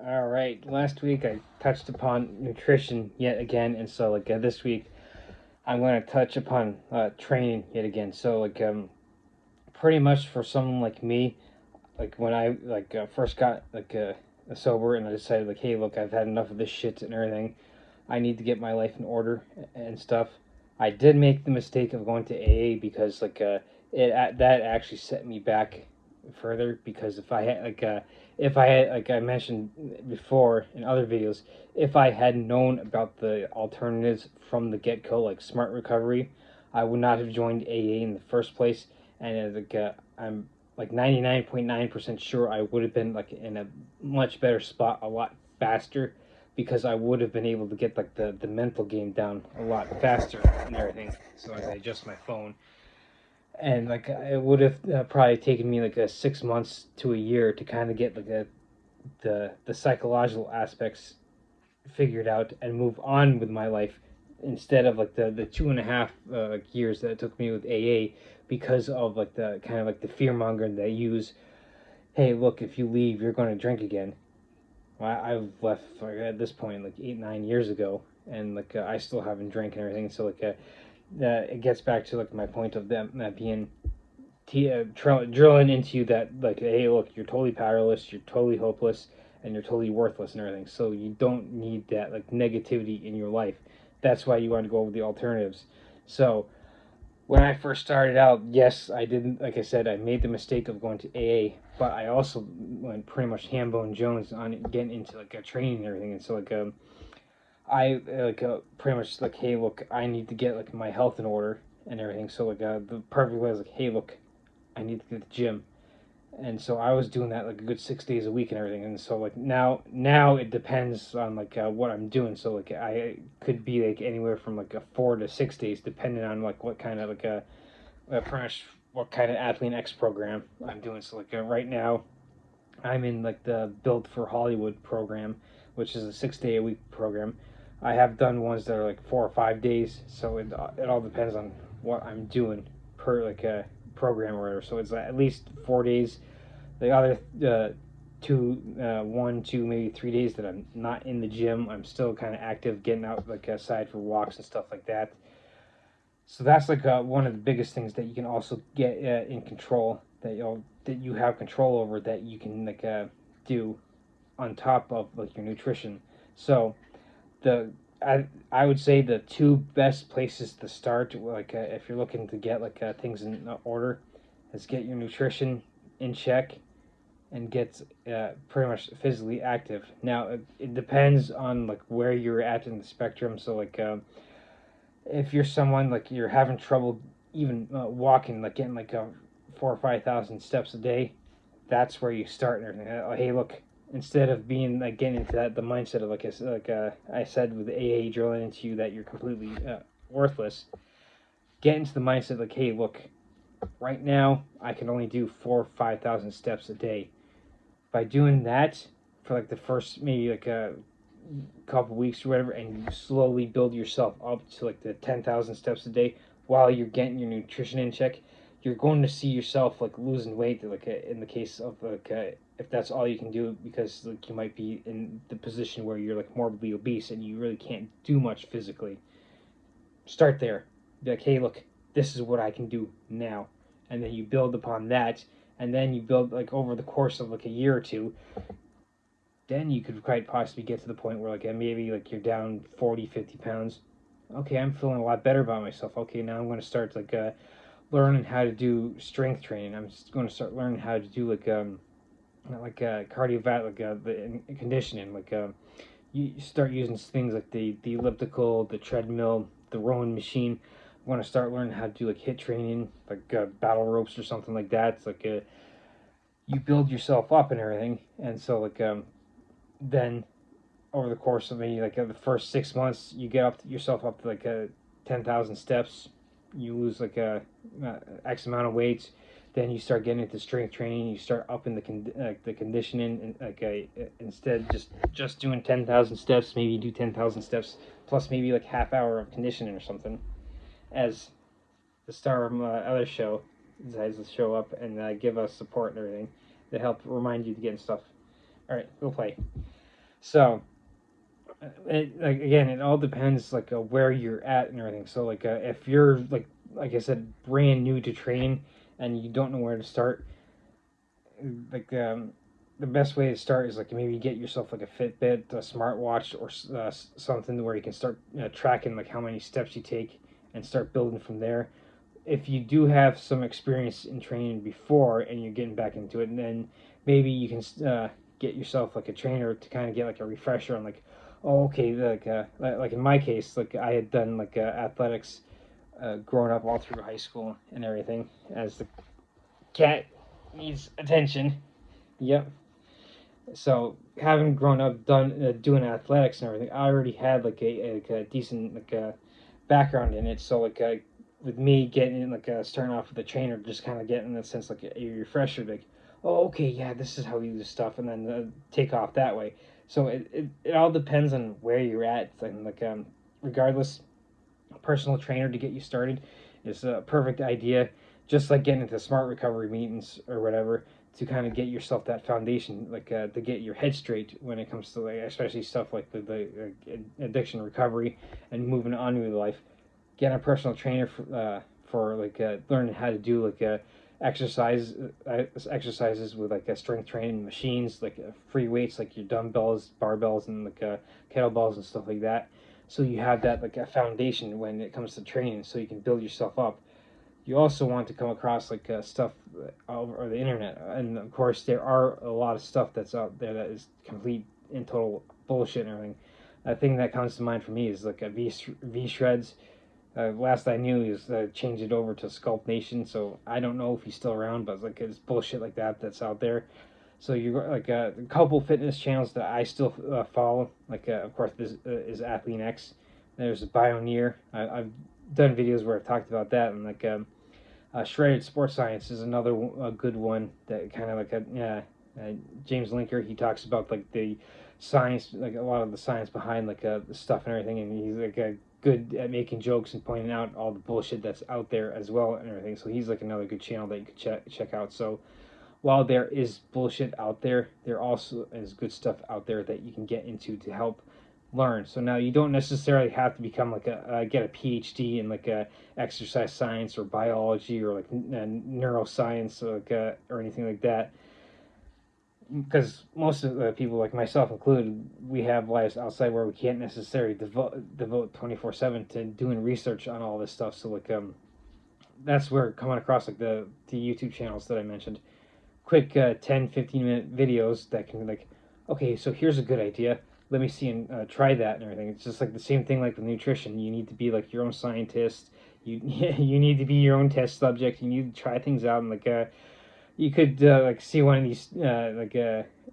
All right. Last week I touched upon nutrition yet again, and so this week I'm going to touch upon training yet again. So pretty much for someone like me, like when I first got sober and I decided like, hey, look, I've had enough of this shit and everything. I need to get my life in order and stuff. I did make the mistake of going to AA because that actually set me back further because if I had like I mentioned before in other videos, if I had known about the alternatives from the get go like Smart Recovery, I would not have joined AA in the first place. And I'm like 99.9% sure I would have been like in a much better spot a lot faster because I would have been able to get like the mental game down a lot faster and everything. So as I adjust my phone, and like it would have probably taken me like 6 months to a year to kind of get the psychological aspects figured out and move on with my life instead of like the 2.5 years that it took me with AA because of like the kind of like the fear monger they use. Hey, look, if you leave, you're going to drink again. I've left like, at this point like 8 9 years ago, and I still haven't drank and everything. So it gets back to like my point of them being drilling into you that like, hey, look, you're totally powerless, you're totally hopeless, and you're totally worthless and everything. So you don't need that like negativity in your life. That's why you want to go with the alternatives. So when I first started out, yes, I didn't. Like I said, I made the mistake of going to AA, but I also went pretty much Hambone Jones on getting into like a training and everything. And so I pretty much like, hey, look, I need to get like my health in order and everything. So the perfect way was like, hey, look, I need to get to the gym. And so I was doing that like a good 6 days a week and everything. And so like now it depends on what I'm doing. So like I could be like anywhere from like a 4 to 6 days, depending on like what kind of pretty much what kind of Athlete X program I'm doing. So right now I'm in like the Built for Hollywood program, which is a 6 day a week program. I have done ones that are like 4 or 5 days, so it all depends on what I'm doing per program or whatever. So it's at least 4 days. The other 1, 2, maybe 3 days that I'm not in the gym, I'm still kind of active, getting out like aside for walks and stuff like that. So that's one of the biggest things that you can also get in control that you have control over that you can do on top of like your nutrition. So the I would say the two best places to start if you're looking to get things in order is get your nutrition in check and get pretty much physically active. Now it depends on like where you're at in the spectrum. So if you're someone like you're having trouble even walking, like getting 4 or 5 thousand steps a day, that's where you start and everything. Hey, look, instead of being like getting into the mindset of I said with AA drilling into you that you're completely worthless, get into the mindset like, hey, look, right now I can only do 4 or 5 thousand steps a day. By doing that for like the first maybe a couple weeks or whatever, and you slowly build yourself up to like the 10,000 steps a day while you're getting your nutrition in check, you're going to see yourself like losing weight. In the case of if that's all you can do, because like you might be in the position where you're like morbidly obese and you really can't do much physically. Start there. Be like, hey, look, this is what I can do now, and then you build upon that, and then you build like over the course of like a year or two, then you could quite possibly get to the point where maybe like you're down 40 50 pounds. Okay, I'm feeling a lot better about myself. Okay, now I'm going to start learning how to do strength training. I'm just going to start learning how to do cardiovascular the conditioning. You start using things like the elliptical, the treadmill, the rowing machine. I want to start learning how to do like hit training, battle ropes or something like that. It's you build yourself up and everything, and so then over the course of maybe the first 6 months, you get yourself up to 10,000 steps. You lose X amount of weight. Then you start getting into strength training. You start upping the conditioning, and instead just doing 10,000 steps, maybe you do 10,000 steps plus maybe half hour of conditioning or something. As the star of my other show decides to show up and give us support and everything to help remind you to get stuff. All right, go play. So like again, it all depends like where you're at and everything. So like if you're like I said, brand new to training and you don't know where to start, like the best way to start is like maybe get yourself like a Fitbit, a smartwatch, or something where you can start tracking like how many steps you take and start building from there. If you do have some experience in training before and you're getting back into it, and then maybe you can get yourself like a trainer to kind of get like a refresher on like, oh okay, like in my case, like I had done like athletics growing up all through high school and everything. As the cat needs attention, yep. So having grown up done doing athletics and everything, I already had like a decent like background in it. So like with me getting in like starting off with a trainer, just kind of getting in that sense like a refresher, like oh okay yeah this is how we do stuff, and then take off that way. So it all depends on where you're at, and like regardless, a personal trainer to get you started is a perfect idea. Just like getting into smart recovery meetings or whatever, to kind of get yourself that foundation, like to get your head straight when it comes to like, especially stuff like the addiction recovery and moving on with life. Get a personal trainer for like learning how to do like exercise exercises with like strength training machines, like free weights, like your dumbbells, barbells, and like kettlebells and stuff like that. So you have that like a foundation when it comes to training, so you can build yourself up. You also want to come across like stuff all over the internet, and of course there are a lot of stuff that's out there that is complete and total bullshit and everything. A thing that comes to mind for me is like a V Shreds. Last I knew, he's changed it over to Sculpt Nation, so I don't know if he's still around, but like it's bullshit like that that's out there. So you got like a couple fitness channels that I still follow. Like of course this is Athlete X. There's Bioneer. I've done videos where I've talked about that, and like Shredded Sports Science is another good one that kind of like James Linker. He talks about like the science, like a lot of the science behind like the stuff and everything, and he's like good at making jokes and pointing out all the bullshit that's out there as well and everything. So he's like another good channel that you could check out. So while there is bullshit out there, there also is good stuff out there that you can get into to help learn. So now you don't necessarily have to become like get a PhD in like a exercise science or biology or like neuroscience or like or anything like that. Because most of the people, like myself included, we have lives outside where we can't necessarily devote 24/7 to doing research on all this stuff. So like that's where coming across like the YouTube channels that I mentioned, quick 10-15 minute videos that can like, okay, so here's a good idea, let me see and try that and everything. It's just like the same thing like with nutrition. You need to be like your own scientist. You you need to be your own test subject. You need to try things out, and like you could like see one of these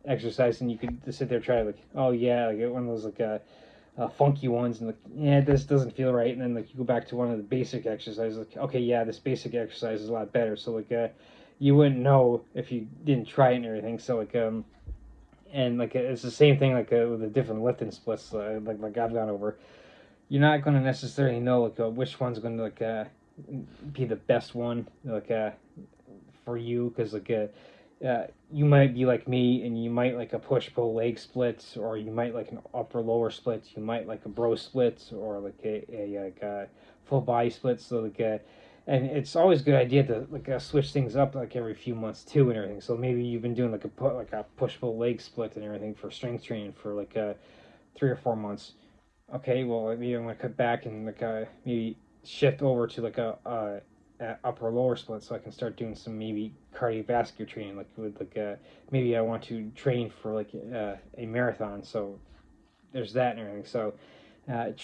exercise, and you could just sit there and try like, oh yeah, like one of those like funky ones, and like yeah this doesn't feel right, and then like you go back to one of the basic exercises, like okay yeah this basic exercise is a lot better. So like you wouldn't know if you didn't try it and everything. So like and like it's the same thing like with the different lifting splits like I've gone over. You're not going to necessarily know like which one's going to like be the best one like for you, because like you might be like me and you might like a push pull leg split, or you might like an upper lower split, you might like a bro split, or like a full body split. So like and it's always a good idea to like switch things up like every few months too and everything. So maybe you've been doing like a push pull leg split and everything for strength training for like 3 or 4 months. Okay, well maybe I'm gonna cut back and like maybe shift over to like a upper lower split, so I can start doing some maybe cardiovascular training, like with like maybe I want to train for like a marathon. So there's that and everything. So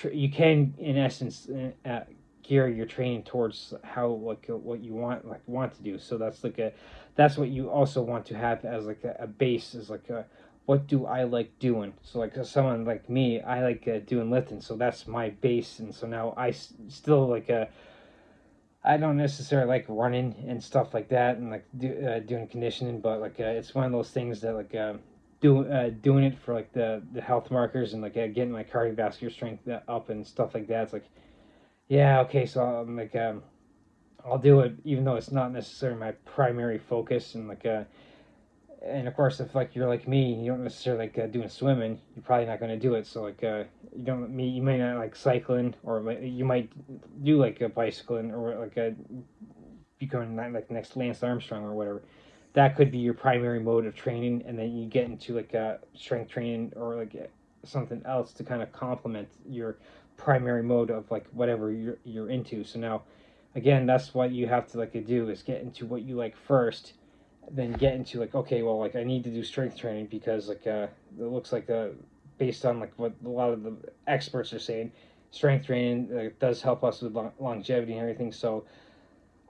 you can in essence gear your training towards how like what you want to do. So that's like a that's what you also want to have as like a base, is like a what do I like doing. So like someone like me, I like doing lifting, so that's my base. And so now still like I don't necessarily like running and stuff like that, and like doing conditioning, but like it's one of those things that like doing it for like the health markers, and like getting my cardiovascular strength up and stuff like that. It's like yeah, okay, so I'm like I'll do it even though it's not necessarily my primary focus, and like And of course, if like you're like me, you don't necessarily like doing swimming, you're probably not going to do it. So like you might not like cycling, or you might do like a bicycling, or like a becoming like next Lance Armstrong or whatever. That could be your primary mode of training, and then you get into like strength training or like something else to kind of complement your primary mode of like whatever you're into. So now, again, that's what you have to like do is get into what you like first, then get into like, okay, well, like I need to do strength training because like it looks like based on like what a lot of the experts are saying, strength training does help us with longevity and everything. So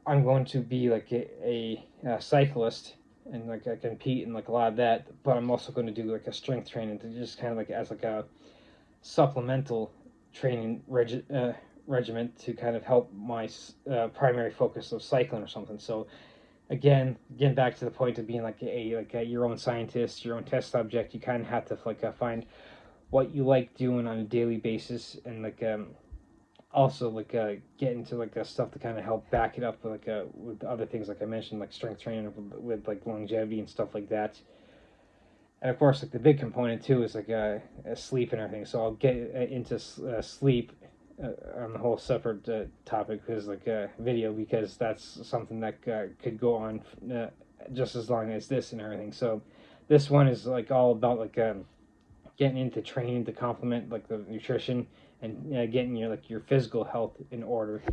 I'm going to be like a cyclist and like I compete and like a lot of that, but I'm also going to do like a strength training to just kind of like as like a supplemental training regiment to kind of help my primary focus of cycling or something. So again back to the point of being like your own scientist, your own test subject. You kind of have to like find what you like doing on a daily basis, and like also like get into like stuff to kind of help back it up with like with other things like I mentioned, like strength training with like longevity and stuff like that. And of course, like the big component too is like sleep and everything. So I'll get into sleep on the whole separate topic because like video, because that's something that could go on just as long as this and everything. So this one is like all about like getting into training to complement like the nutrition and getting your like your physical health in order.